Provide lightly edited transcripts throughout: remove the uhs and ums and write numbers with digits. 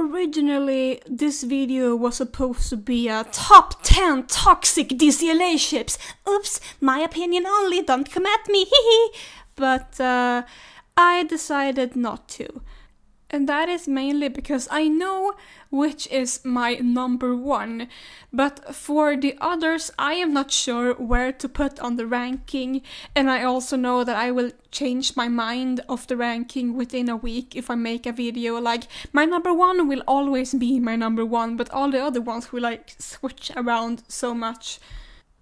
Originally, this video was supposed to be a top 10 toxic Dcla ships. Oops, my opinion only, don't come at me, hehe. But I decided not to. And that is mainly because I know which is my number one, but for the others I am not sure where to put on the ranking, and I also know that I will change my mind of the ranking within a week if I make a video. Like, my number one will always be my number one, but all the other ones will like switch around so much.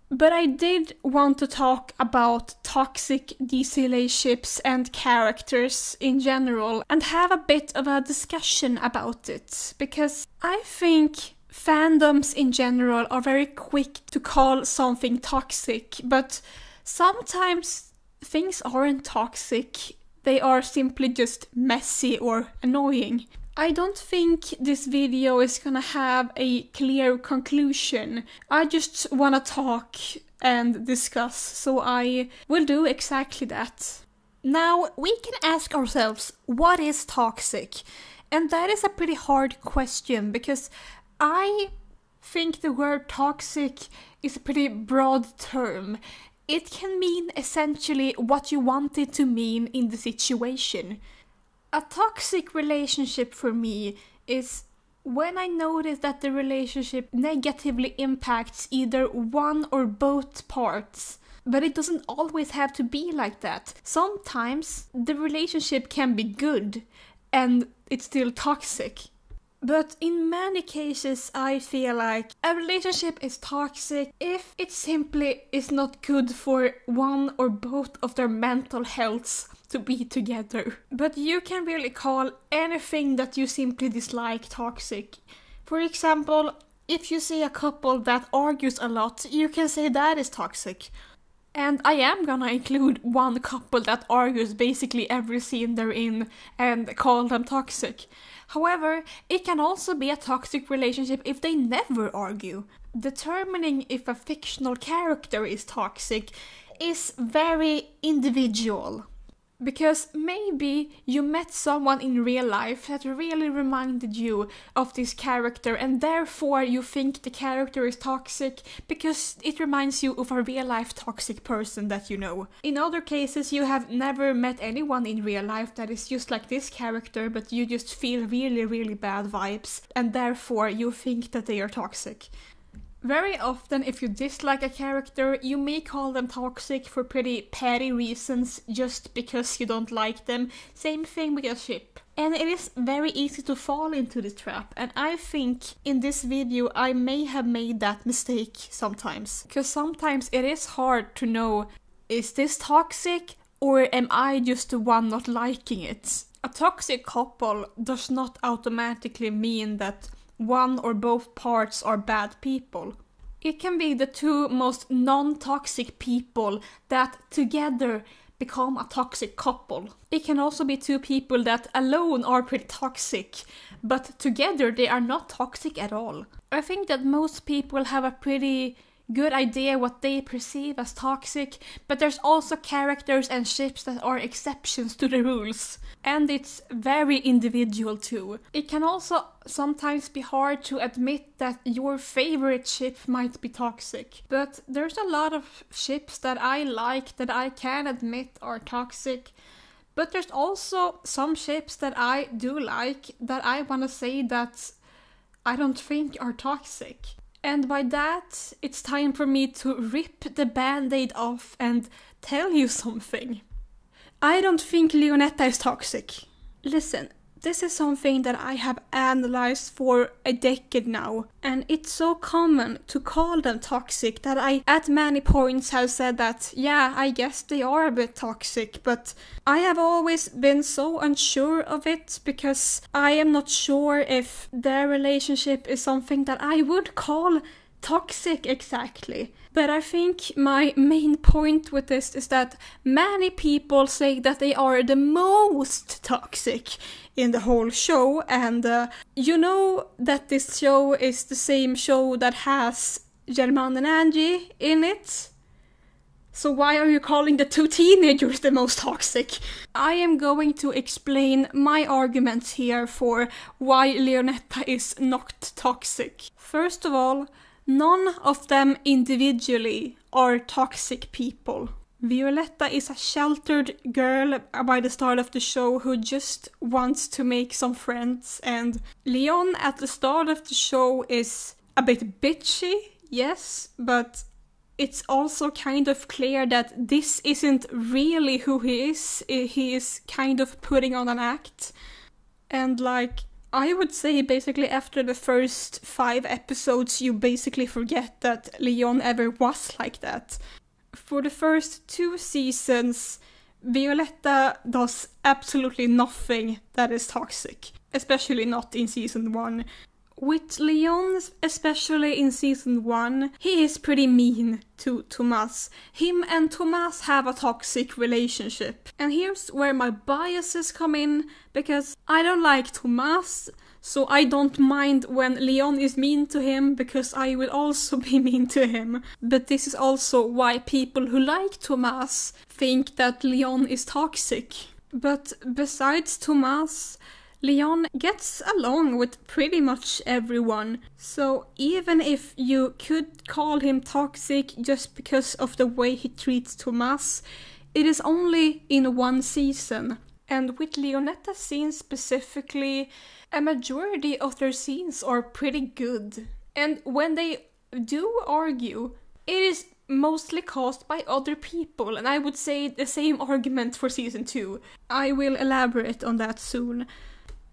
But I did want to talk about toxic Dcla ships and characters in general and have a bit of a discussion about it, because I think fandoms in general are very quick to call something toxic, but sometimes things aren't toxic, they are simply just messy or annoying. I don't think this video is gonna have a clear conclusion. I just wanna talk and discuss, so I will do exactly that. Now, we can ask ourselves, what is toxic? And that is a pretty hard question, because I think the word toxic is a pretty broad term. It can mean essentially what you want it to mean in the situation. A toxic relationship for me is when I notice that the relationship negatively impacts either one or both parts. But it doesn't always have to be like that. Sometimes the relationship can be good and it's still toxic. But in many cases I feel like a relationship is toxic if it simply is not good for one or both of their mental healths to be together. But you can really call anything that you simply dislike toxic. For example, if you see a couple that argues a lot, you can say that is toxic. And I am gonna include one couple that argues basically every scene they're in and call them toxic. However, it can also be a toxic relationship if they never argue. Determining if a fictional character is toxic is very individual. Because maybe you met someone in real life that really reminded you of this character, and therefore you think the character is toxic because it reminds you of a real life toxic person that you know. In other cases, you have never met anyone in real life that is just like this character, but you just feel really bad vibes, and therefore you think that they are toxic. Very often, if you dislike a character, you may call them toxic for pretty petty reasons just because you don't like them. Same thing with a ship. And it is very easy to fall into this trap, and I think in this video I may have made that mistake sometimes. Because sometimes it is hard to know, is this toxic or am I just the one not liking it? A toxic couple does not automatically mean that one or both parts are bad people. It can be the two most non-toxic people that together become a toxic couple. It can also be two people that alone are pretty toxic, but together they are not toxic at all. I think that most people have a pretty good idea what they perceive as toxic, but there's also characters and ships that are exceptions to the rules. And it's very individual too. It can also sometimes be hard to admit that your favorite ship might be toxic. But there's a lot of ships that I like that I can admit are toxic. But there's also some ships that I do like that I want to say that I don't think are toxic. And by that, it's time for me to rip the band-aid off and tell you something. I don't think Leonetta is toxic. Listen, this is something that I have analyzed for a decade now, and it's so common to call them toxic that I at many points have said that, yeah, I guess they are a bit toxic, but I have always been so unsure of it because I am not sure if their relationship is something that I would call toxic exactly. But I think my main point with this is that many people say that they are the most toxic in the whole show, and you know that this show is the same show that has German and Angie in it. So why are you calling the two teenagers the most toxic? I am going to explain my arguments here for why Leonetta is not toxic. First of all, none of them individually are toxic people. Violetta is a sheltered girl by the start of the show who just wants to make some friends, and Leon at the start of the show is a bit bitchy, yes, but it's also kind of clear that this isn't really who he is. He is kind of putting on an act. And like, I would say basically after the first 5 episodes you basically forget that Leon ever was like that. For the first 2 seasons, Violetta does absolutely nothing that is toxic, especially not in season 1. With Leon, especially in season 1, he is pretty mean to Tomas. Him and Tomas have a toxic relationship. And here's where my biases come in, because I don't like Tomas, so I don't mind when Leon is mean to him, because I will also be mean to him. But this is also why people who like Tomas think that Leon is toxic. But besides Tomas, Leon gets along with pretty much everyone, so even if you could call him toxic just because of the way he treats Tomas, it is only in 1 season. And with Leonetta's scenes specifically, a majority of their scenes are pretty good. And when they do argue, it is mostly caused by other people, and I would say the same argument for season 2. I will elaborate on that soon.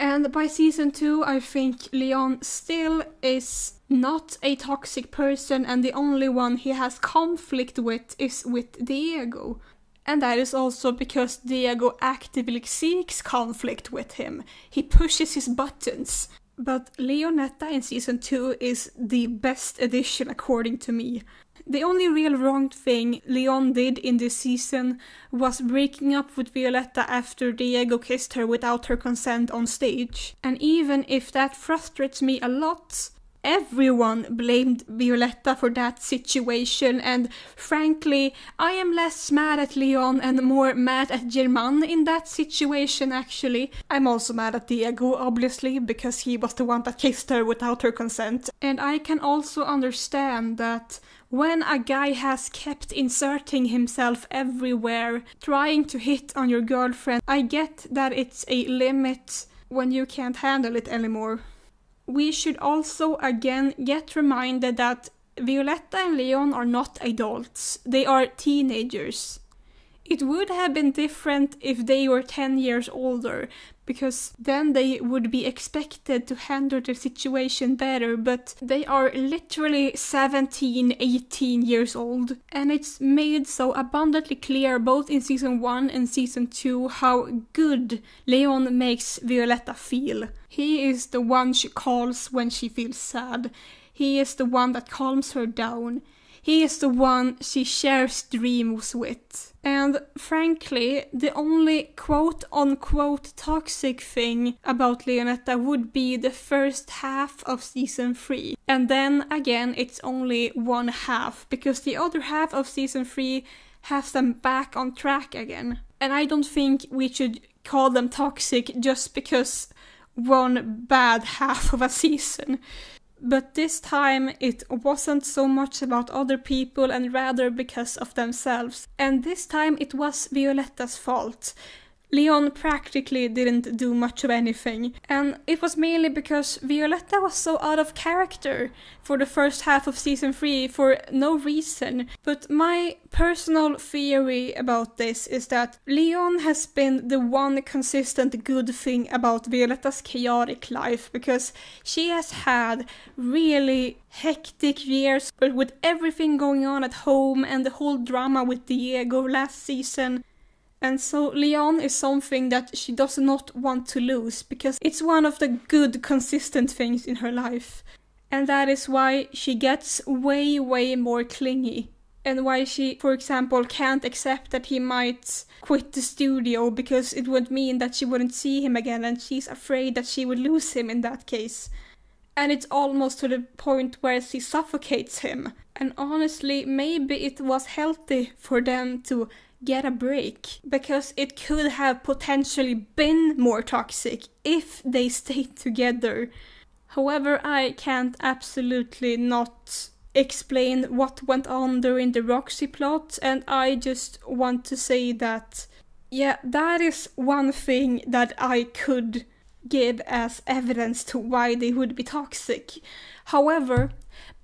And by season 2, I think Leon still is not a toxic person, and the only one he has conflict with is with Diego. And that is also because Diego actively seeks conflict with him. He pushes his buttons. But Leonetta in season 2 is the best addition according to me. The only real wrong thing Leon did in this season was breaking up with Violetta after Diego kissed her without her consent on stage. And even if that frustrates me a lot, everyone blamed Violetta for that situation, and frankly, I am less mad at Leon and more mad at German in that situation actually. I'm also mad at Diego, obviously, because he was the one that kissed her without her consent. And I can also understand that when a guy has kept inserting himself everywhere, trying to hit on your girlfriend, I get that it's a limit when you can't handle it anymore. We should also again get reminded that Violetta and Leon are not adults, they are teenagers. It would have been different if they were 10 years older, because then they would be expected to handle the situation better, but they are literally 17, 18 years old. And it's made so abundantly clear both in season 1 and season 2 how good Leon makes Violetta feel. He is the one she calls when she feels sad. He is the one that calms her down. He is the one she shares dreams with. And frankly, the only quote-unquote toxic thing about Leonetta would be the first half of season 3. And then again, it's only one half, because the other half of season 3 has them back on track again. And I don't think we should call them toxic just because one bad half of a season. But this time it wasn't so much about other people and rather because of themselves. And this time it was Violetta's fault. Leon practically didn't do much of anything, and it was mainly because Violetta was so out of character for the first half of season 3 for no reason. But my personal theory about this is that Leon has been the one consistent good thing about Violetta's chaotic life, because she has had really hectic years with everything going on at home and the whole drama with Diego last season. And so Leon is something that she does not want to lose, because it's one of the good, consistent things in her life. And that is why she gets way, way more clingy. And why she, for example, can't accept that he might quit the studio, because it would mean that she wouldn't see him again, and she's afraid that she would lose him in that case. and it's almost to the point where she suffocates him. And honestly, maybe it was healthy for them to get a break, because it could have potentially been more toxic if they stayed together. However, I can't absolutely not explain what went on during the Roxy plot, and I just want to say that, yeah, that is one thing that I could give as evidence to why they would be toxic. However,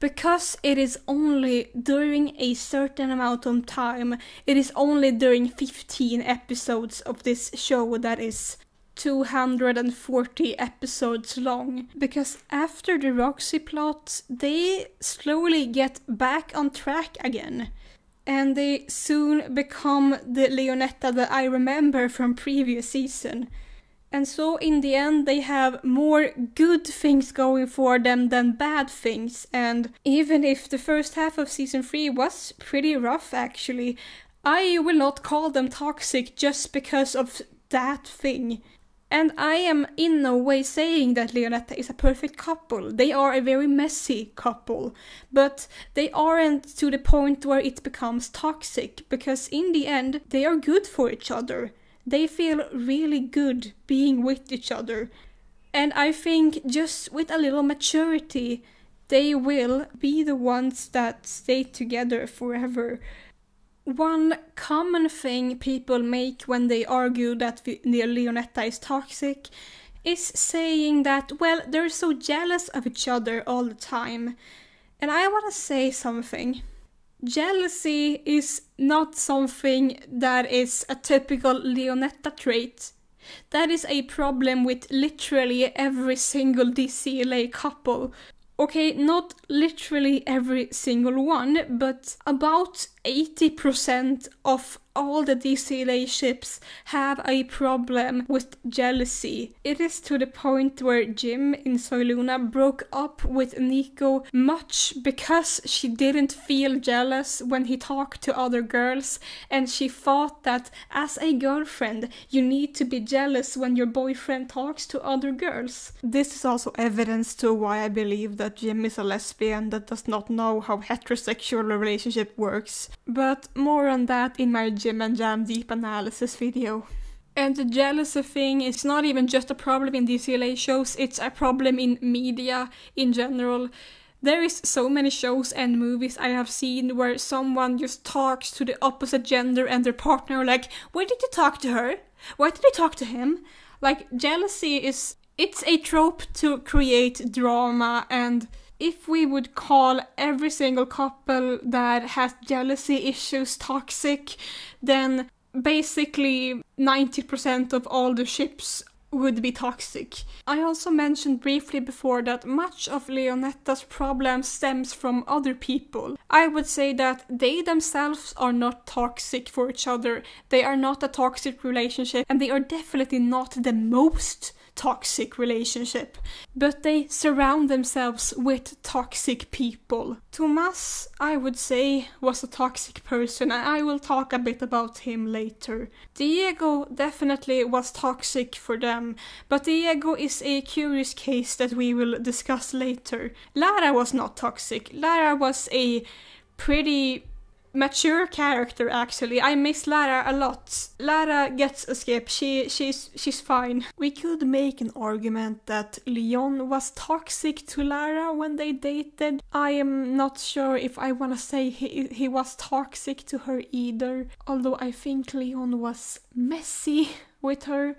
because it is only during a certain amount of time, it is only during 15 episodes of this show that is 240 episodes long. Because after the Roxy plot, they slowly get back on track again. And they soon become the Leonetta that I remember from previous season. And so in the end they have more good things going for them than bad things. And even if the first half of season 3 was pretty rough actually, I will not call them toxic just because of that thing. And I am in no way saying that Leonetta is a perfect couple. They are a very messy couple. But they aren't to the point where it becomes toxic, because in the end they are good for each other. They feel really good being with each other. And I think just with a little maturity, they will be the ones that stay together forever. One common thing people make when they argue that Leonetta is toxic is saying that, well, they're so jealous of each other all the time. And I want to say something. Jealousy is not something that is a typical Leonetta trait. That is a problem with literally every single Dcla couple. Okay, not literally every single one, but about 80% of all the Dcla ships have a problem with jealousy. It is to the point where Jim in Soy Luna broke up with Nico much because she didn't feel jealous when he talked to other girls, and she thought that as a girlfriend you need to be jealous when your boyfriend talks to other girls. This is also evidence to why I believe that Jim is a lesbian that does not know how heterosexual a relationship works. But more on that in my Jim and Jam deep analysis video. And the jealousy thing is not even just a problem in Dcla shows, it's a problem in media in general. There is so many shows and movies I have seen where someone just talks to the opposite gender and their partner like, why did you talk to her? Why did you talk to him? Like, jealousy is, it's a trope to create drama, and if we would call every single couple that has jealousy issues toxic, then basically 90% of all the ships would be toxic. I also mentioned briefly before that much of Leonetta's problem stems from other people. I would say that they themselves are not toxic for each other. They are not a toxic relationship, and they are definitely not the most toxic relationship, but they surround themselves with toxic people. Tomas, I would say, was a toxic person, and I will talk a bit about him later. Diego definitely was toxic for them, but Diego is a curious case that we will discuss later. Lara was not toxic. Lara was a pretty mature character, actually. I miss Lara a lot. Lara gets a skip. She's fine. We could make an argument that Leon was toxic to Lara when they dated. I am not sure if I want to say he was toxic to her either, although I think Leon was messy with her.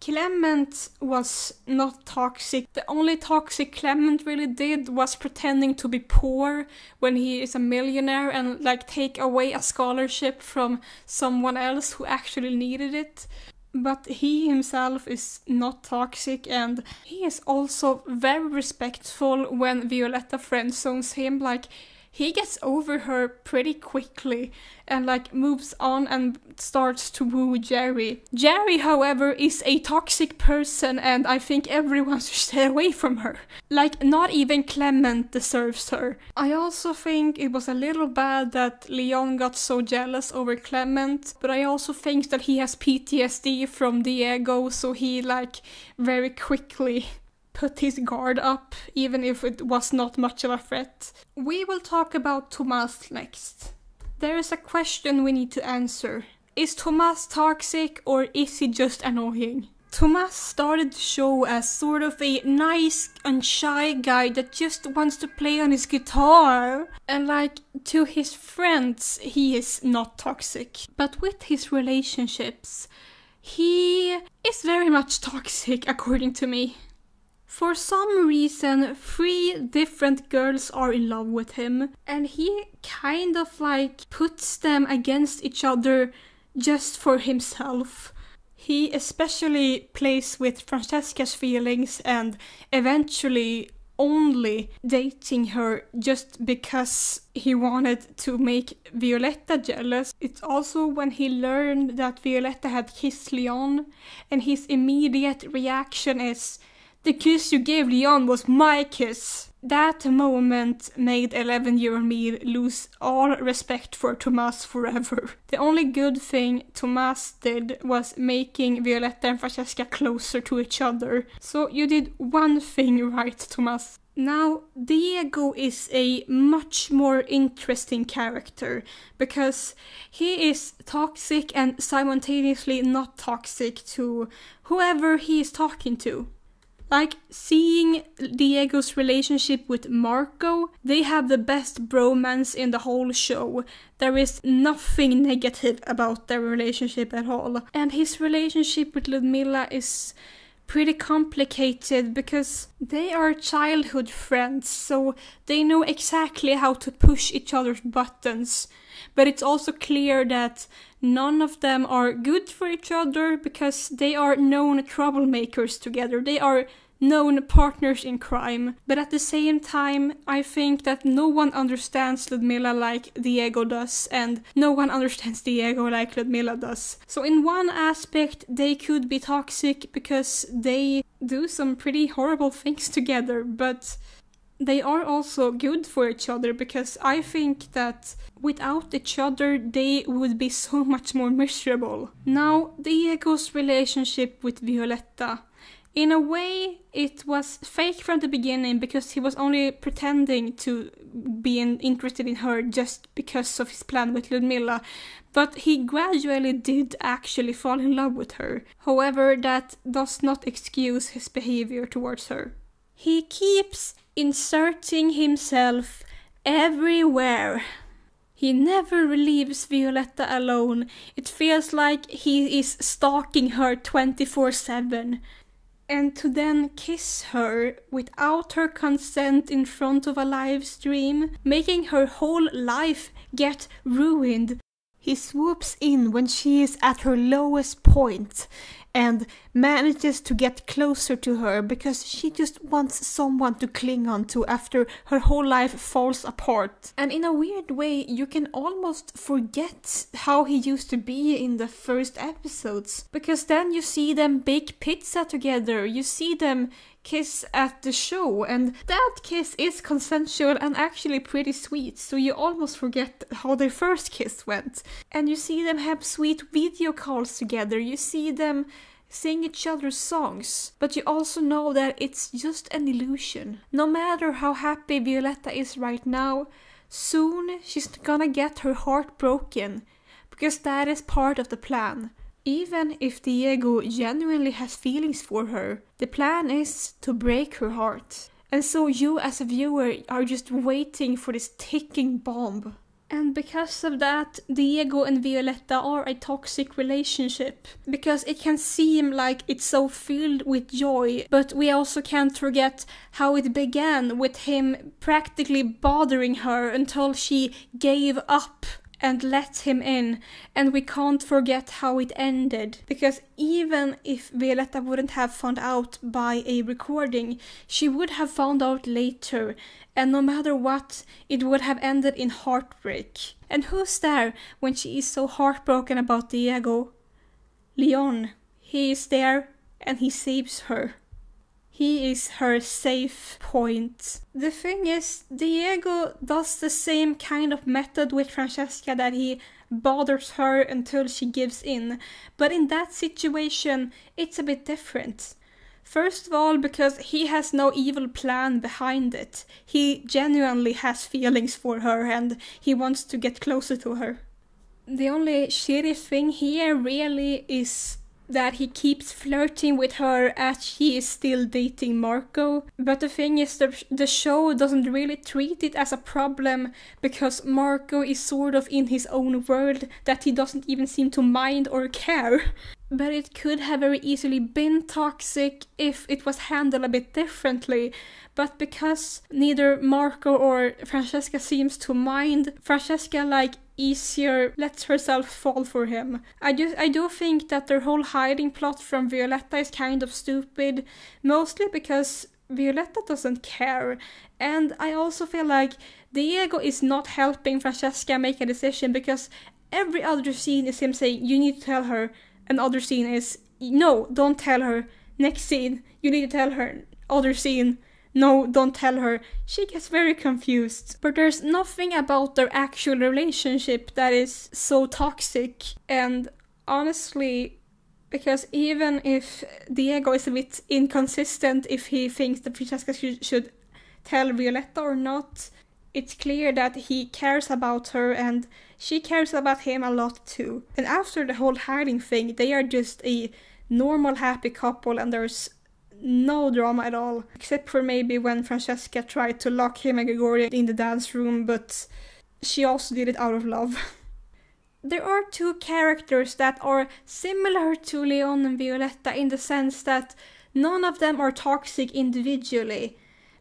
Clement was not toxic. The only toxic Clement really did was pretending to be poor when he is a millionaire and like take away a scholarship from someone else who actually needed it. But he himself is not toxic, and he is also very respectful when Violetta friendzones him. Like, he gets over her pretty quickly and like moves on and starts to woo Jerry. Jerry, however, is a toxic person, and I think everyone should stay away from her. Like, not even Clement deserves her. I also think it was a little bad that Leon got so jealous over Clement, but I also think that he has PTSD from Diego, so he like very quickly put his guard up, even if it was not much of a threat. We will talk about Tomas next. There is a question we need to answer. Is Tomas toxic or is he just annoying? Tomas started the show as sort of a nice and shy guy that just wants to play on his guitar. And like, to his friends, he is not toxic. But with his relationships, he is very much toxic, according to me. For some reason, 3 different girls are in love with him, and he kind of like puts them against each other just for himself. He especially plays with Francesca's feelings and eventually only dating her just because he wanted to make Violetta jealous. It's also when he learned that Violetta had kissed Leon, and his immediate reaction is, "The kiss you gave Leon was my kiss." That moment made 11-year-old me lose all respect for Tomas forever. The only good thing Tomas did was making Violetta and Francesca closer to each other. So you did one thing right, Tomas. Now, Diego is a much more interesting character because he is toxic and simultaneously not toxic to whoever he is talking to. Like, seeing Diego's relationship with Marco, they have the best bromance in the whole show. There is nothing negative about their relationship at all. And his relationship with Ludmilla is pretty complicated because they are childhood friends, so they know exactly how to push each other's buttons. But it's also clear that none of them are good for each other because they are known troublemakers together. They are known partners in crime. But at the same time, I think that no one understands Ludmilla like Diego does, and no one understands Diego like Ludmilla does. So in one aspect, they could be toxic because they do some pretty horrible things together, but they are also good for each other because I think that without each other they would be so much more miserable. Now, Diego's relationship with Violetta. In a way, it was fake from the beginning because he was only pretending to be interested in her just because of his plan with Ludmilla. But he gradually did actually fall in love with her. However, that does not excuse his behavior towards her. He keeps inserting himself everywhere. He never leaves Violetta alone. It feels like he is stalking her 24/7. And to then kiss her without her consent in front of a live stream, making her whole life get ruined. He swoops in when she is at her lowest point and manages to get closer to her because she just wants someone to cling on to after her whole life falls apart. And in a weird way, you can almost forget how he used to be in the first episodes, because then you see them bake pizza together, you see them kiss at the show, and that kiss is consensual and actually pretty sweet, so you almost forget how their first kiss went. And you see them have sweet video calls together, you see them sing each other's songs, but you also know that it's just an illusion. No matter how happy Violetta is right now, soon she's gonna get her heart broken, because that is part of the plan. Even if Diego genuinely has feelings for her, the plan is to break her heart. And so you as a viewer are just waiting for this ticking bomb. And because of that, Diego and Violetta are a toxic relationship. Because it can seem like it's so filled with joy, but we also can't forget how it began with him practically bothering her until she gave up and let him in. And we can't forget how it ended, because even if Violetta wouldn't have found out by a recording, she would have found out later, and no matter what, it would have ended in heartbreak. And who's there when she is so heartbroken about Diego? Leon. He is there and he saves her. He is her safe point. The thing is, Diego does the same kind of method with Francesca, that he bothers her until she gives in. But in that situation, it's a bit different. First of all, because he has no evil plan behind it. He genuinely has feelings for her and he wants to get closer to her. The only shitty thing here really is that he keeps flirting with her as she is still dating Marco. But the thing is, the show doesn't really treat it as a problem because Marco is sort of in his own world that he doesn't even seem to mind or care. But it could have very easily been toxic if it was handled a bit differently. But because neither Marco or Francesca seems to mind, Francesca easier lets herself fall for him. I do think that their whole hiding plot from Violetta is kind of stupid, mostly because Violetta doesn't care. And I also feel like Diego is not helping Francesca make a decision because every other scene is him saying, you need to tell her. Another scene is, no, don't tell her. Next scene, you need to tell her. Other scene, no, don't tell her. She gets very confused. But there's nothing about their actual relationship that is so toxic. And honestly, because even if Diego is a bit inconsistent if he thinks that Francesca should tell Violetta or not, it's clear that he cares about her and she cares about him a lot too. And after the whole hiding thing, they are just a normal happy couple and there's no drama at all. Except for maybe when Francesca tried to lock him and Gregoria in the dance room, but she also did it out of love. There are two characters that are similar to Leon and Violetta in the sense that none of them are toxic individually.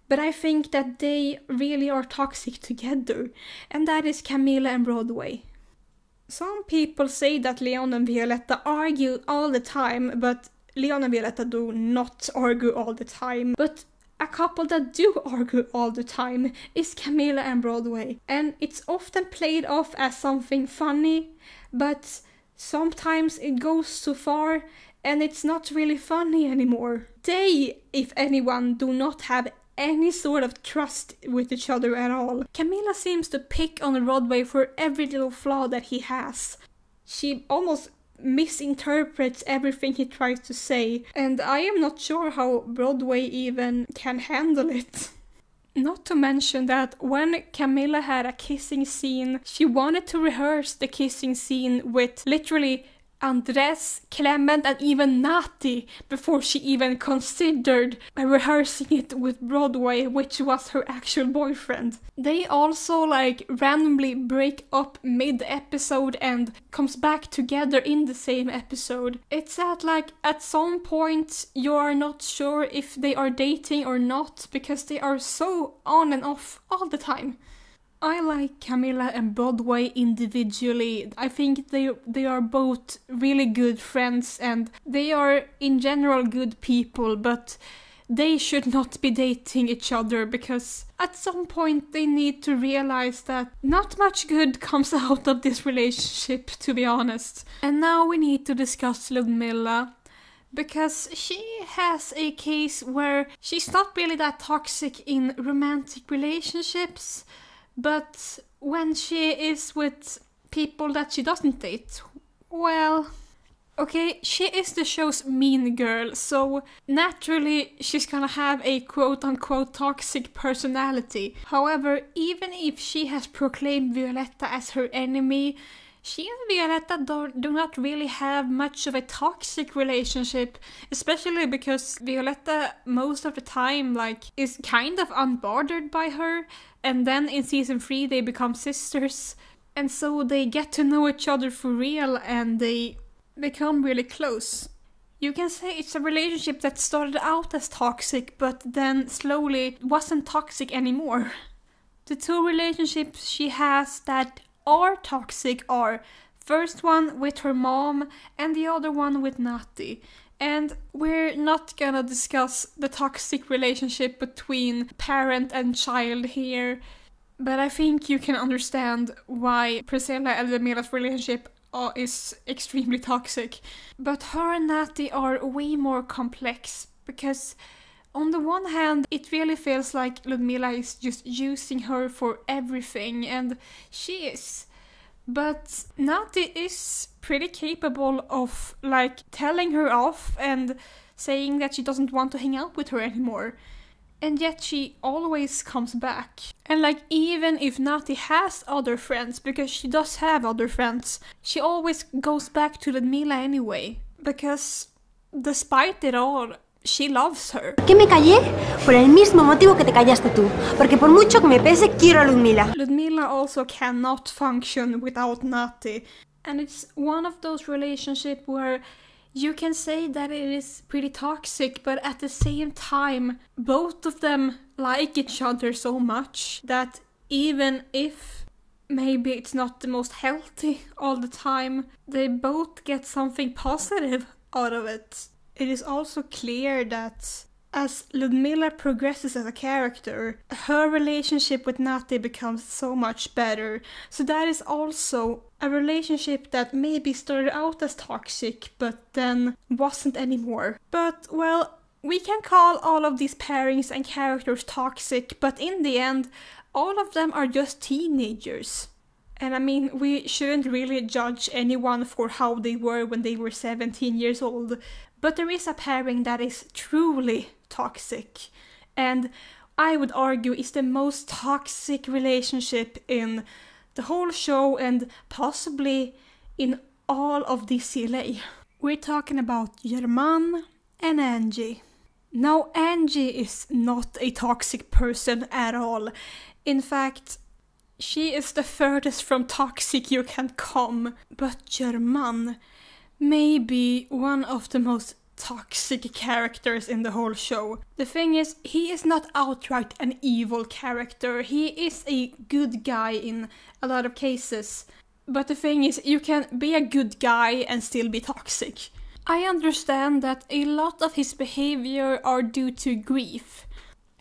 But I think that they really are toxic together, and that is Camila and Broadway. Some people say that Leon and Violetta argue all the time, but Leon and Violetta do not argue all the time. But a couple that do argue all the time is Camila and Broadway. And it's often played off as something funny, but sometimes it goes too far and it's not really funny anymore. They, if anyone, do not have any sort of trust with each other at all. Camila seems to pick on Broadway for every little flaw that he has. She almost misinterprets everything he tries to say, and I am not sure how Broadway even can handle it. Not to mention that when Camila had a kissing scene, she wanted to rehearse the kissing scene with literally Andres, Clement and even Nati before she even considered rehearsing it with Broadway, which was her actual boyfriend. They also randomly break up mid-episode and comes back together in the same episode. It's that at some point you are not sure if they are dating or not because they are so on and off all the time. I like Camila and Broadway individually. I think they are both really good friends and they are in general good people, but they should not be dating each other because at some point they need to realize that not much good comes out of this relationship, to be honest. And now we need to discuss Ludmilla, because she has a case where she's not really that toxic in romantic relationships, but when she is with people that she doesn't date, well, okay, she is the show's mean girl, so naturally she's gonna have a quote-unquote toxic personality. However, even if she has proclaimed Violetta as her enemy, she and Violetta do not really have much of a toxic relationship, especially because Violetta most of the time is kind of unbothered by her, and then in season 3 they become sisters, and so they get to know each other for real and they become really close. You can say it's a relationship that started out as toxic, but then slowly wasn't toxic anymore. The two relationships she has that are toxic are first one with her mom and the other one with Nati. And we're not gonna discuss the toxic relationship between parent and child here, but I think you can understand why Priscilla and Ludmilla's relationship is extremely toxic. But her and Nati are way more complex, because on the one hand, it really feels like Ludmilla is just using her for everything, and she is. But Nati is pretty capable of telling her off and saying that she doesn't want to hang out with her anymore. And yet she always comes back. And like, even if Nati has other friends, because she does have other friends, she always goes back to Ludmila anyway. Because despite it all, she loves her. ¿Qué me callé? Por el mismo motivo que te callaste tú. Porque por mucho que me pese, quiero a Ludmila. Ludmila also cannot function without Nati. And it's one of those relationships where you can say that it is pretty toxic, but at the same time, both of them like each other so much that even if maybe it's not the most healthy all the time, they both get something positive out of it. It is also clear that as Ludmila progresses as a character, her relationship with Nati becomes so much better. So that is also a relationship that maybe started out as toxic, but then wasn't anymore. But, well, we can call all of these pairings and characters toxic, but in the end, all of them are just teenagers. And I mean, we shouldn't really judge anyone for how they were when they were 17 years old. But there is a pairing that is truly toxic. And I would argue is the most toxic relationship in the whole show and possibly in all of Dcla. We're talking about German and Angie. Now, Angie is not a toxic person at all. In fact, she is the furthest from toxic you can come. But German may be one of the most toxic characters in the whole show. The thing is, he is not outright an evil character. He is a good guy in a lot of cases. But the thing is, you can be a good guy and still be toxic. I understand that a lot of his behavior are due to grief.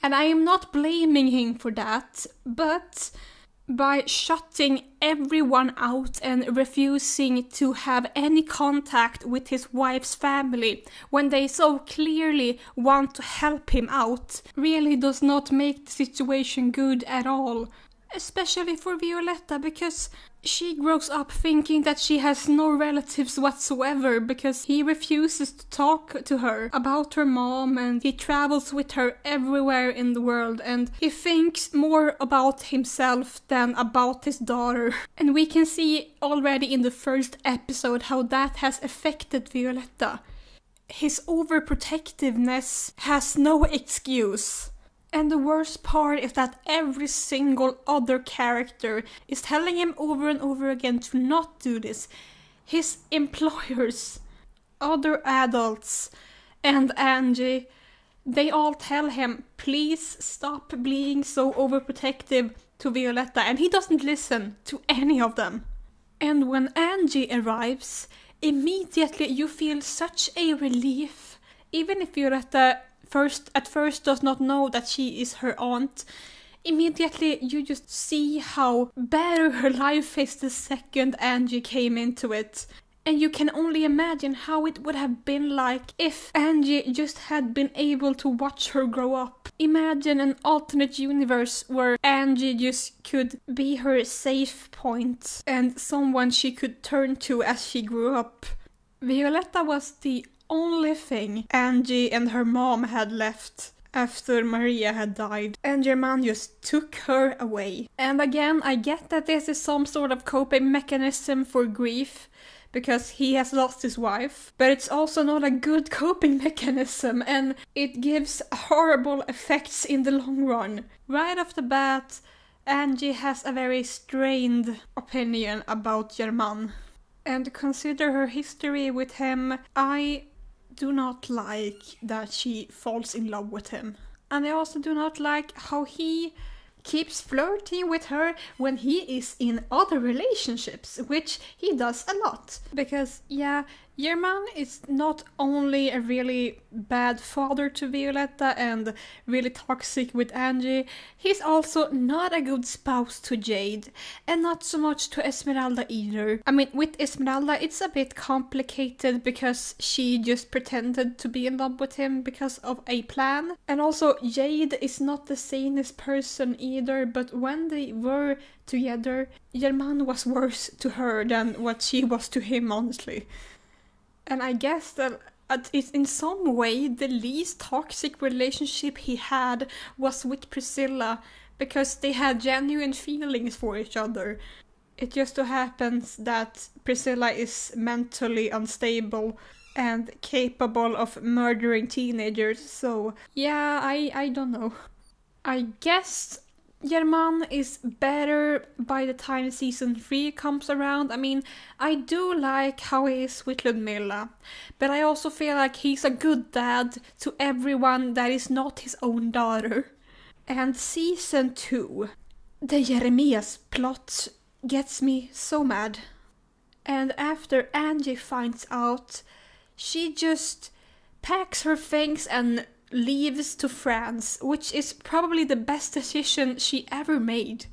And I am not blaming him for that, but by shutting everyone out and refusing to have any contact with his wife's family when they so clearly want to help him out really does not make the situation good at all. Especially for Violetta, because she grows up thinking that she has no relatives whatsoever because he refuses to talk to her about her mom and he travels with her everywhere in the world and he thinks more about himself than about his daughter. And we can see already in the first episode how that has affected Violetta. His overprotectiveness has no excuse. And the worst part is that every single other character is telling him over and over again to not do this. His employers, other adults, and Angie, they all tell him, please stop being so overprotective to Violetta, and he doesn't listen to any of them. And when Angie arrives, immediately you feel such a relief. Even if Violetta at first does not know that she is her aunt, immediately you just see how better her life is the second Angie came into it. And you can only imagine how it would have been like if Angie just had been able to watch her grow up. Imagine an alternate universe where Angie just could be her safe point and someone she could turn to as she grew up. Violetta was the only thing Angie and her mom had left after Maria had died, and German just took her away. And again, I get that this is some sort of coping mechanism for grief, because he has lost his wife, but it's also not a good coping mechanism, and it gives horrible effects in the long run. Right off the bat, Angie has a very strained opinion about German. And consider her history with him, I do not like that she falls in love with him. And I also do not like how he keeps flirting with her when he is in other relationships, which he does a lot. Because, yeah, German is not only a really bad father to Violetta and really toxic with Angie, he's also not a good spouse to Jade, and not so much to Esmeralda either. I mean, with Esmeralda it's a bit complicated because she just pretended to be in love with him because of a plan. And also Jade is not the sanest person either, but when they were together, German was worse to her than what she was to him, honestly. And I guess that in some way the least toxic relationship he had was with Priscilla, because they had genuine feelings for each other. It just so happens that Priscilla is mentally unstable and capable of murdering teenagers, so yeah, I don't know. I guess German is better by the time season 3 comes around. I mean, I do like how he is with Ludmilla, but I also feel like he's a good dad to everyone that is not his own daughter. And season 2, the Jeremias plot gets me so mad. And after Angie finds out, she just packs her things and leaves to France, which is probably the best decision she ever made.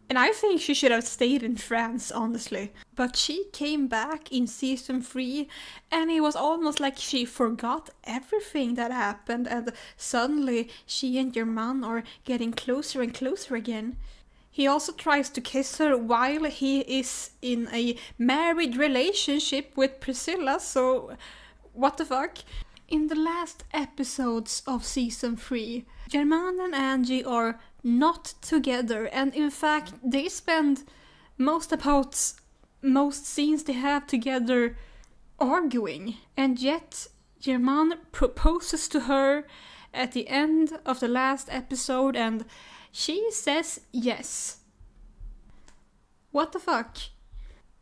And I think she should have stayed in France, honestly. But she came back in season 3, and it was almost like she forgot everything that happened, and suddenly she and German are getting closer and closer again. He also tries to kiss her while he is in a married relationship with Priscilla, so what the fuck? In the last episodes of season 3, German and Angie are not together, and in fact they spend most scenes they have together arguing, and yet German proposes to her at the end of the last episode and she says yes. What the fuck?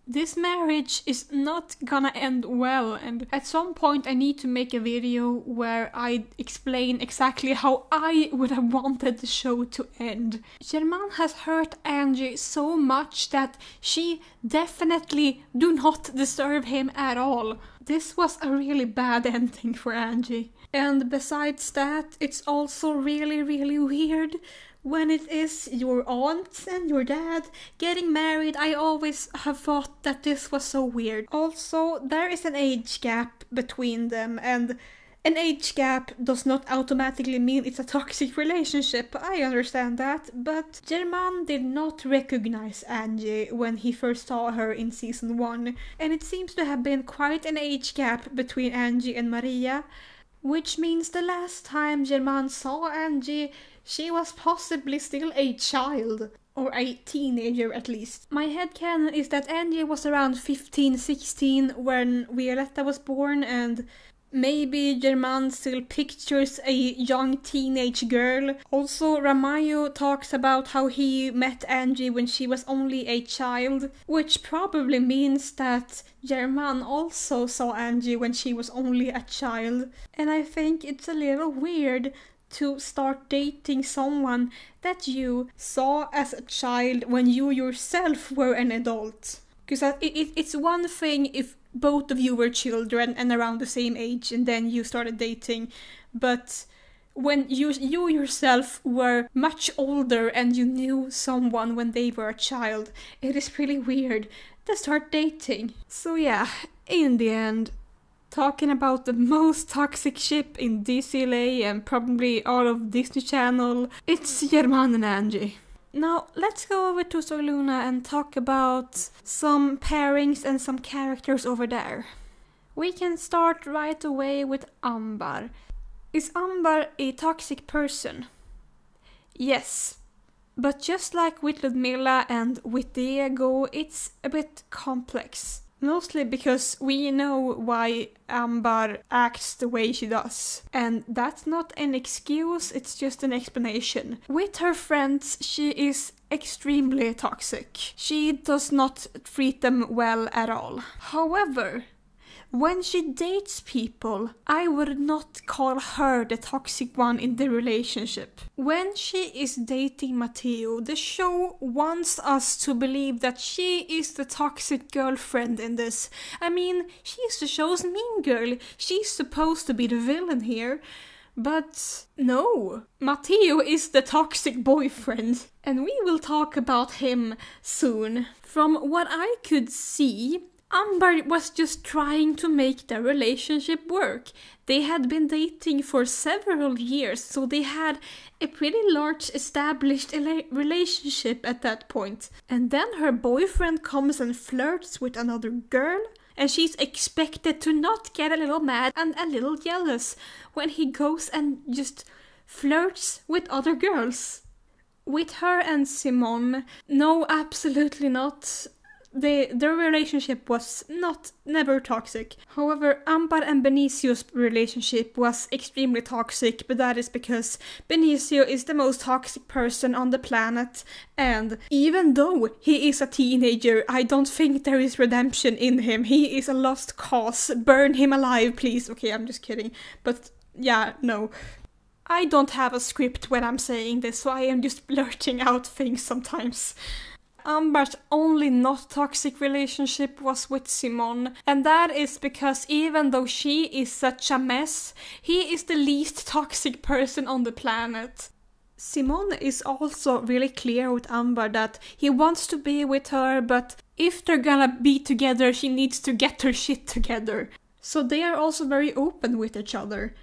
This marriage is not gonna end well, and at some point I need to make a video where I explain exactly how I would have wanted the show to end. German has hurt Angie so much that she definitely do not deserve him at all. This was a really bad ending for Angie. And besides that, it's also really weird when it is your aunt and your dad getting married. I always have thought that this was so weird. Also, there is an age gap between them, and an age gap does not automatically mean it's a toxic relationship. I understand that, but German did not recognize Angie when he first saw her in season 1, and it seems to have been quite an age gap between Angie and Maria, which means the last time German saw Angie, she was possibly still a child, or a teenager at least. My headcanon is that Angie was around 15-16 when Violetta was born, and maybe German still pictures a young teenage girl. Also, Ramayo talks about how he met Angie when she was only a child, which probably means that German also saw Angie when she was only a child. And I think it's a little weird to start dating someone that you saw as a child when you yourself were an adult. Because it's one thing if both of you were children and around the same age and then you started dating, but when you yourself were much older and you knew someone when they were a child, it is pretty weird to start dating. So yeah, in the end, talking about the most toxic ship in Dcla and probably all of Disney Channel, it's German and Angie. Now let's go over to Sogluna and talk about some pairings and some characters over there. We can start right away with Ambar. Is Ambar a toxic person? Yes. But just like with Ludmilla and with Diego, it's a bit complex. Mostly because we know why Ambar acts the way she does. And that's not an excuse, it's just an explanation. With her friends, she is extremely toxic. She does not treat them well at all. However, when she dates people, I would not call her the toxic one in the relationship. When she is dating Matteo, the show wants us to believe that she is the toxic girlfriend in this. I mean, she's the show's mean girl. She's supposed to be the villain here. But no, Matteo is the toxic boyfriend. And we will talk about him soon. From what I could see, Amber was just trying to make their relationship work. They had been dating for several years, so they had a pretty large established relationship at that point. And then her boyfriend comes and flirts with another girl. and she's expected to not get a little mad and a little jealous when he goes and just flirts with other girls. With her and Simone, no, absolutely not. Their relationship was never toxic. However, Ambar and Benicio's relationship was extremely toxic, but that is because Benicio is the most toxic person on the planet, and even though he is a teenager, I don't think there is redemption in him. He is a lost cause. Burn him alive, please. Okay, I'm just kidding. But yeah, no. I don't have a script when I'm saying this, so I am just blurting out things sometimes. Ambar's only not toxic relationship was with Simone, and that is because even though she is such a mess, he is the least toxic person on the planet. Simone is also really clear with Ambar that he wants to be with her, but if they're gonna be together, she needs to get her shit together. So they are also very open with each other.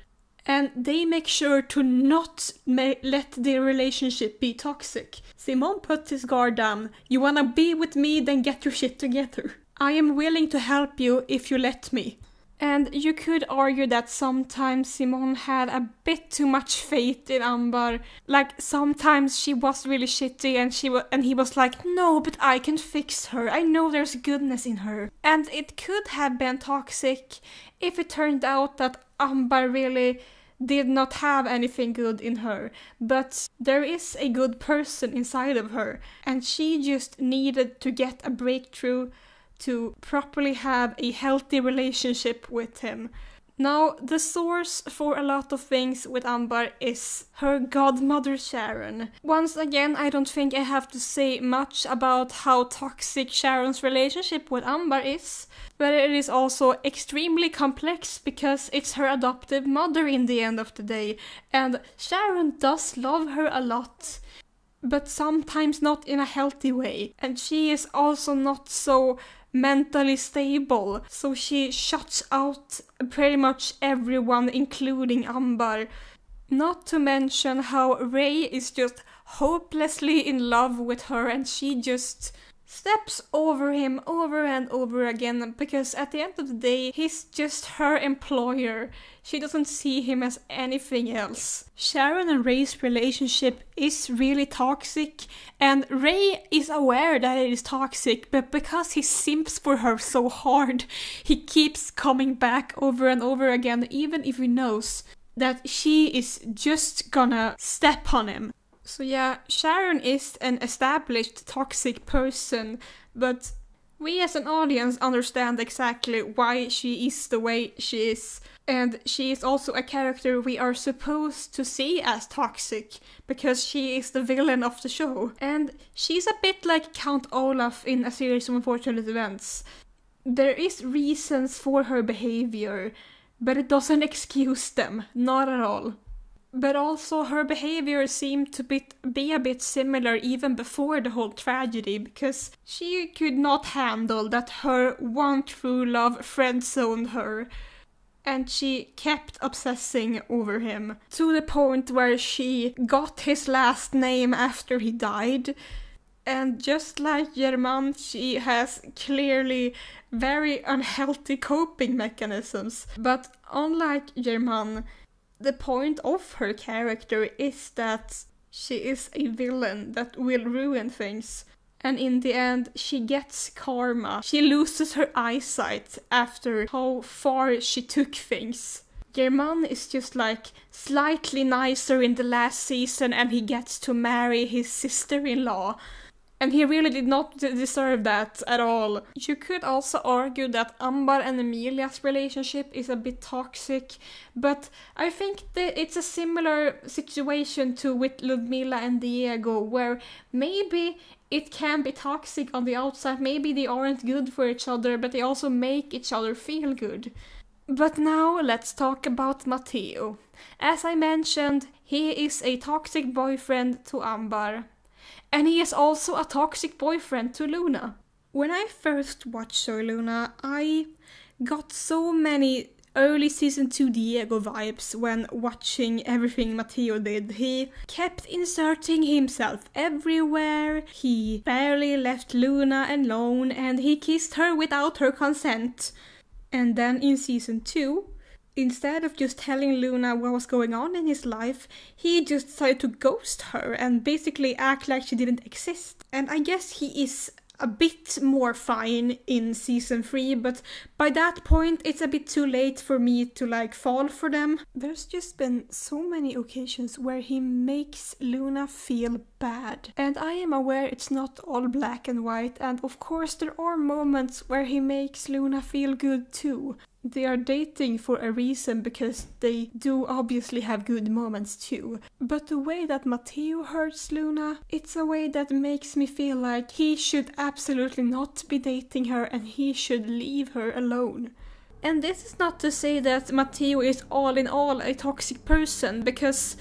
And they make sure to not let their relationship be toxic. Simone put his guard down. You wanna be with me, then get your shit together. I am willing to help you if you let me. And you could argue that sometimes Simone had a bit too much faith in Ambar. Like, sometimes she was really shitty and he was like, no, but I can fix her. I know there's goodness in her. And it could have been toxic if it turned out that Ambar really did not have anything good in her, but there is a good person inside of her, and she just needed to get a breakthrough to properly have a healthy relationship with him. Now, the source for a lot of things with Ambar is her godmother Sharon. Once again, I don't think I have to say much about how toxic Sharon's relationship with Ambar is, but it is also extremely complex because it's her adoptive mother in the end of the day, and Sharon does love her a lot, but sometimes not in a healthy way, and she is also not so mentally stable, so she shuts out pretty much everyone, including Ambar. Not to mention how Ray is just hopelessly in love with her, and she just steps over him over and over again, because at the end of the day, he's just her employer. She doesn't see him as anything else. Sharon and Ray's relationship is really toxic, and Ray is aware that it is toxic, but because he simps for her so hard, he keeps coming back over and over again, even if he knows that she is just gonna step on him. So yeah, Sharon is an established toxic person, but we as an audience understand exactly why she is the way she is. And she is also a character we are supposed to see as toxic, because she is the villain of the show. And she's a bit like Count Olaf in A Series of Unfortunate Events. There is reasons for her behavior, but it doesn't excuse them, not at all. But also her behavior seemed to be a bit similar even before the whole tragedy, because she could not handle that her one true love friend-zoned her, and she kept obsessing over him, to the point where she got his last name after he died. And just like Germain, she has clearly very unhealthy coping mechanisms. But unlike Germain, the point of her character is that she is a villain that will ruin things. And in the end, she gets karma. She loses her eyesight after how far she took things. Germain is just like slightly nicer in the last season, and he gets to marry his sister-in-law. And he really did not deserve that at all. You could also argue that Ambar and Emilia's relationship is a bit toxic, but I think that it's a similar situation to with Ludmila and Diego, where maybe it can be toxic on the outside, maybe they aren't good for each other, but they also make each other feel good. But now let's talk about Matteo. As I mentioned, he is a toxic boyfriend to Ambar. And he is also a toxic boyfriend to Luna. When I first watched Soy Luna, I got so many early season 2 Diego vibes when watching everything Matteo did. He kept inserting himself everywhere, he barely left Luna alone, and he kissed her without her consent. And then in season 2, instead of just telling Luna what was going on in his life, he just decided to ghost her and basically act like she didn't exist. And I guess he is a bit more fine in season 3, but by that point it's a bit too late for me to like fall for them. There's just been so many occasions where he makes Luna feel bad, and I am aware it's not all black and white, and of course there are moments where he makes Luna feel good too. They are dating for a reason because they do obviously have good moments too. But the way that Matteo hurts Luna, it's a way that makes me feel like he should absolutely not be dating her and he should leave her alone. And this is not to say that Matteo is all in all a toxic person, because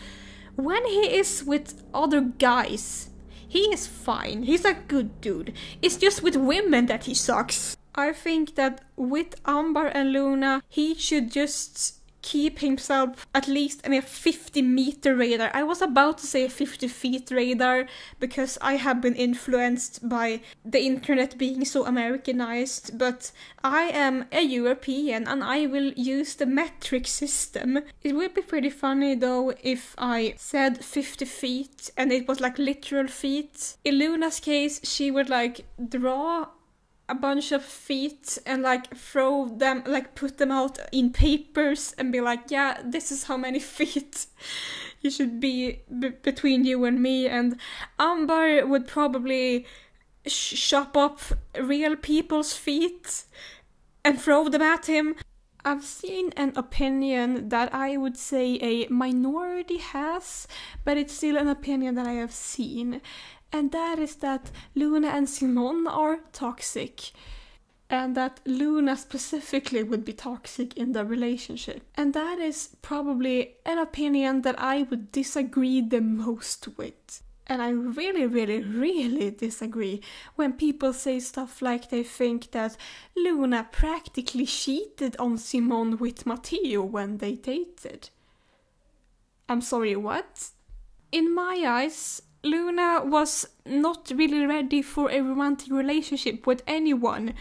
when he is with other guys, he is fine. He's a good dude. It's just with women that he sucks. I think that with Amber and Luna, he should just keep himself at least in a 50-meter radar. I was about to say a 50-feet radar because I have been influenced by the internet being so Americanized, but I am a European and I will use the metric system. It would be pretty funny though if I said 50 feet and it was like literal feet. In Luna's case, she would like draw a bunch of feet and like throw them, like put them out in papers and be like, yeah, this is how many feet you should be between you and me. And Amber would probably chop up real people's feet and throw them at him. I've seen an opinion that I would say a minority has, but it's still an opinion that I have seen. And that is that Luna and Simon are toxic. And that Luna specifically would be toxic in the relationship. And that is probably an opinion that I would disagree the most with. And I really, really, really disagree when people say stuff like they think that Luna practically cheated on Simon with Matteo when they dated. I'm sorry, what? In my eyes, Luna was not really ready for a romantic relationship with anyone,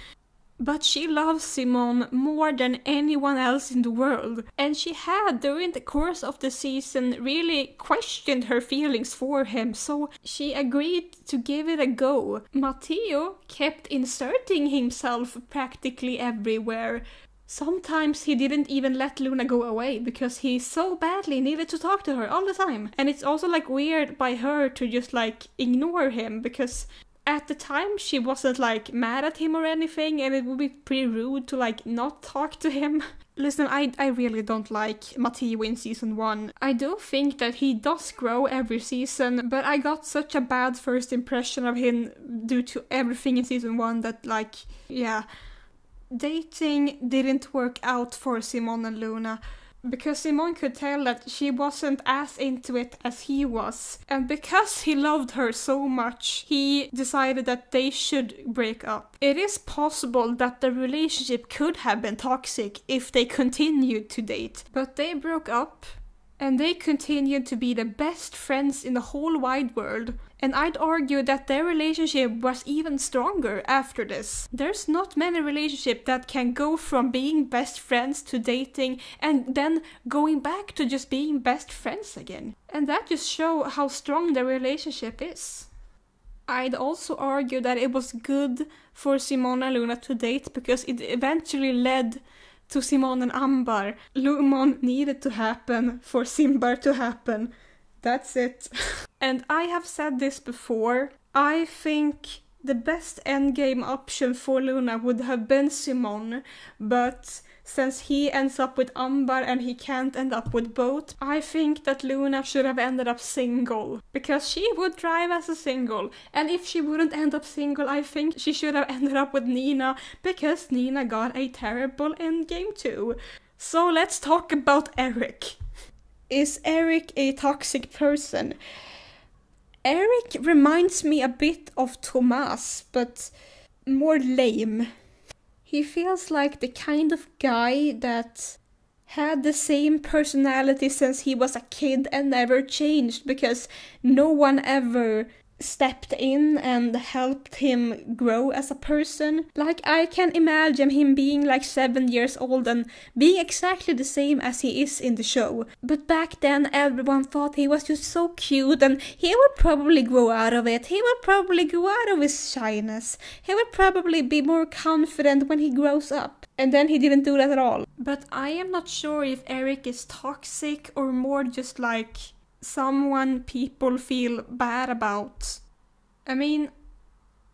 but she loves Simon more than anyone else in the world, and she had during the course of the season really questioned her feelings for him, so she agreed to give it a go. Matteo kept inserting himself practically everywhere. Sometimes he didn't even let Luna go away because he so badly needed to talk to her all the time. And it's also like weird by her to just like ignore him, because at the time she wasn't like mad at him or anything, and it would be pretty rude to like not talk to him. Listen, I really don't like Matteo in season 1. I do think that he does grow every season, but I got such a bad first impression of him due to everything in season 1 that like, yeah. Dating didn't work out for Simon and Luna, because Simon could tell that she wasn't as into it as he was, and because he loved her so much, he decided that they should break up. It is possible that the relationship could have been toxic if they continued to date, but they broke up, and they continued to be the best friends in the whole wide world. And I'd argue that their relationship was even stronger after this. There's not many relationships that can go from being best friends to dating and then going back to just being best friends again. And that just shows how strong their relationship is. I'd also argue that it was good for Simon and Luna to date because it eventually led to Simon and Amber. Lumon needed to happen for Simbar to happen. That's it. And I have said this before, I think the best endgame option for Luna would have been Simon, but since he ends up with Amber and he can't end up with both, I think that Luna should have ended up single, because she would thrive as a single, and if she wouldn't end up single, I think she should have ended up with Nina, because Nina got a terrible endgame too. So let's talk about Eric. Is Eric a toxic person? Eric reminds me a bit of Thomas, but more lame. He feels like the kind of guy that had the same personality since he was a kid and never changed because no one ever stepped in and helped him grow as a person. Like, I can imagine him being like 7 years old and being exactly the same as he is in the show. But back then everyone thought he was just so cute and he would probably grow out of it. He would probably grow out of his shyness. He would probably be more confident when he grows up. And then he didn't do that at all. But I am not sure if Eric is toxic or more just like someone people feel bad about. I mean,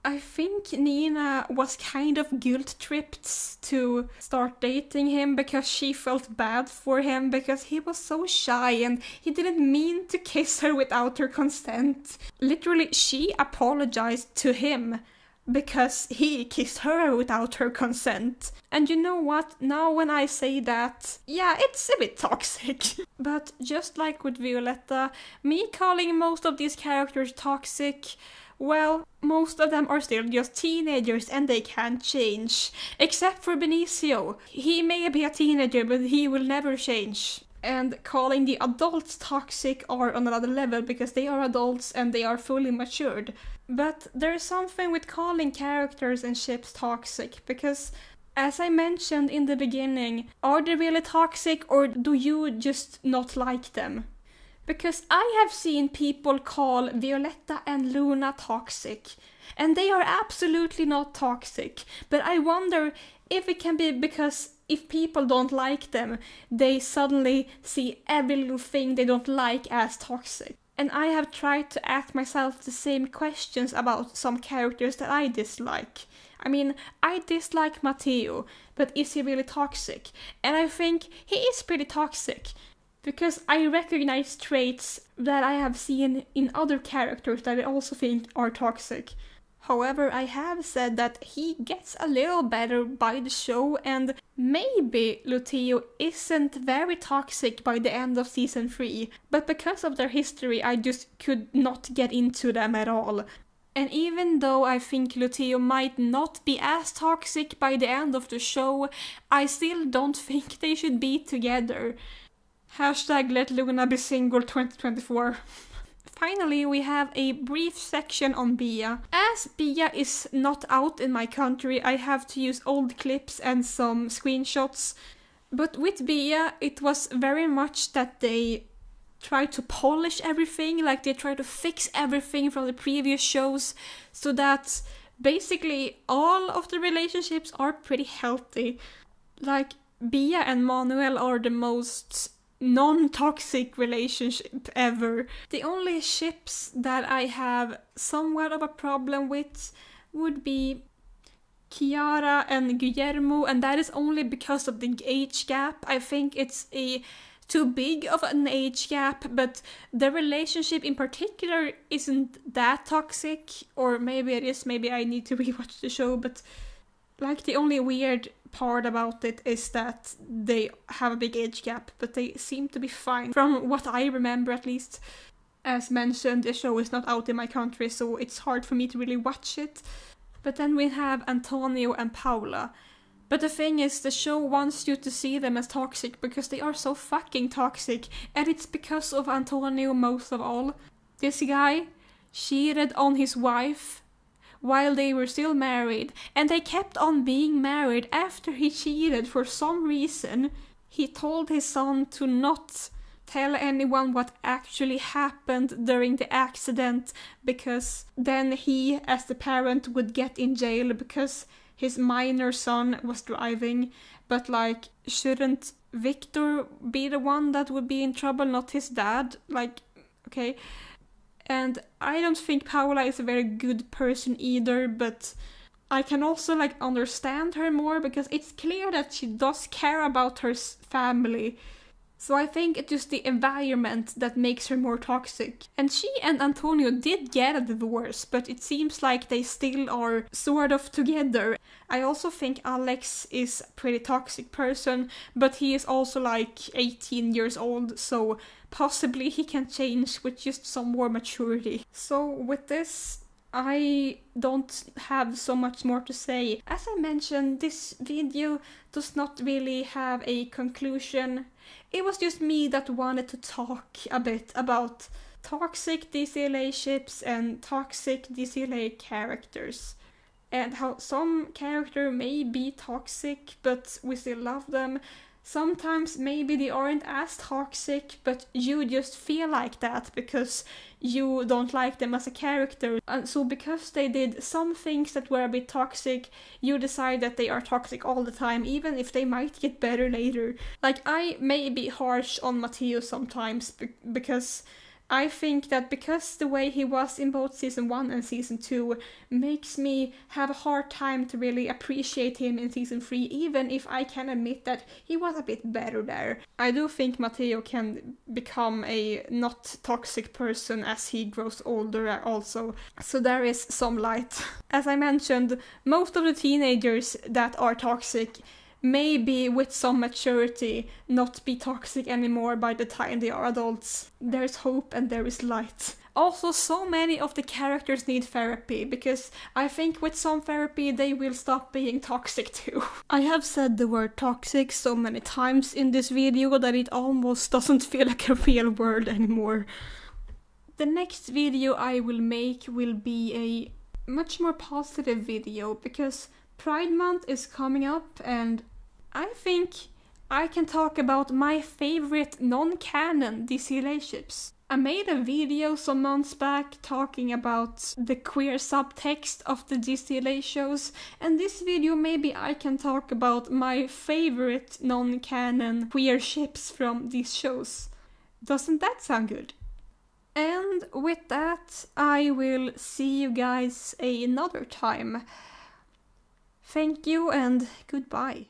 I think Nina was kind of guilt-tripped to start dating him because she felt bad for him because he was so shy and he didn't mean to kiss her without her consent. Literally, she apologized to him because he kissed her without her consent. And you know what? Now when I say that, yeah, it's a bit toxic. But just like with Violetta, me calling most of these characters toxic, well, most of them are still just teenagers and they can't change. Except for Benicio. He may be a teenager, but he will never change. And calling the adults toxic are on another level because they are adults and they are fully matured. But there's something with calling characters and ships toxic because, as I mentioned in the beginning, are they really toxic or do you just not like them? Because I have seen people call Violetta and Luna toxic, and they are absolutely not toxic. But I wonder if it can be because if people don't like them, they suddenly see every little thing they don't like as toxic. And I have tried to ask myself the same questions about some characters that I dislike. I mean, I dislike Matteo, but is he really toxic? And I think he is pretty toxic. Because I recognize traits that I have seen in other characters that I also think are toxic. However, I have said that he gets a little better by the show and maybe Luteo isn't very toxic by the end of season 3, but because of their history I just could not get into them at all. And even though I think Luteo might not be as toxic by the end of the show, I still don't think they should be together. Hashtag let Luna be single 2024. Finally, we have a brief section on Bia. As Bia is not out in my country, I have to use old clips and some screenshots. But with Bia, it was very much that they tried to polish everything, like they tried to fix everything from the previous shows, so that basically all of the relationships are pretty healthy. Like, Bia and Manuel are the most non-toxic relationship ever. The only ships that I have somewhat of a problem with would be Chiara and Guillermo, and that is only because of the age gap. I think it's too big of an age gap, but the relationship in particular isn't that toxic, or maybe it is, maybe I need to rewatch the show, but like the only weird part about it is that they have a big age gap, but they seem to be fine, from what I remember at least. As mentioned, the show is not out in my country, so it's hard for me to really watch it. But then we have Antonio and Paula. But the thing is, the show wants you to see them as toxic because they are so fucking toxic, and it's because of Antonio most of all. This guy cheated on his wife while they were still married, and they kept on being married after he cheated for some reason. He told his son to not tell anyone what actually happened during the accident, because then he, as the parent, would get in jail because his minor son was driving. But like, shouldn't Victor be the one that would be in trouble, not his dad? Like, okay. And I don't think Paula is a very good person either, but I can also like understand her more because it's clear that she does care about her family. So I think it's just the environment that makes her more toxic. And she and Antonio did get a divorce, but it seems like they still are sort of together. I also think Alex is a pretty toxic person, but he is also like 18 years old, so possibly he can change with just some more maturity. So with this, I don't have so much more to say. As I mentioned, this video does not really have a conclusion. It was just me that wanted to talk a bit about toxic Dcla ships and toxic Dcla characters. And how some character may be toxic, but we still love them. Sometimes maybe they aren't as toxic, but you just feel like that because you don't like them as a character. And so because they did some things that were a bit toxic, you decide that they are toxic all the time, even if they might get better later. Like, I may be harsh on Matteo sometimes because I think that because the way he was in both season 1 and season 2 makes me have a hard time to really appreciate him in season 3, even if I can admit that he was a bit better there. I do think Matteo can become a not toxic person as he grows older also, so there is some light. As I mentioned, most of the teenagers that are toxic maybe with some maturity not be toxic anymore by the time they are adults. There's hope and there is light. Also, so many of the characters need therapy, because I think with some therapy they will stop being toxic too. I have said the word toxic so many times in this video that it almost doesn't feel like a real word anymore. The next video I will make will be a much more positive video, because Pride Month is coming up and I think I can talk about my favorite non-canon Dcla ships. I made a video some months back talking about the queer subtext of the Dcla shows, and this video maybe I can talk about my favorite non-canon queer ships from these shows. Doesn't that sound good? And with that, I will see you guys another time. Thank you and goodbye.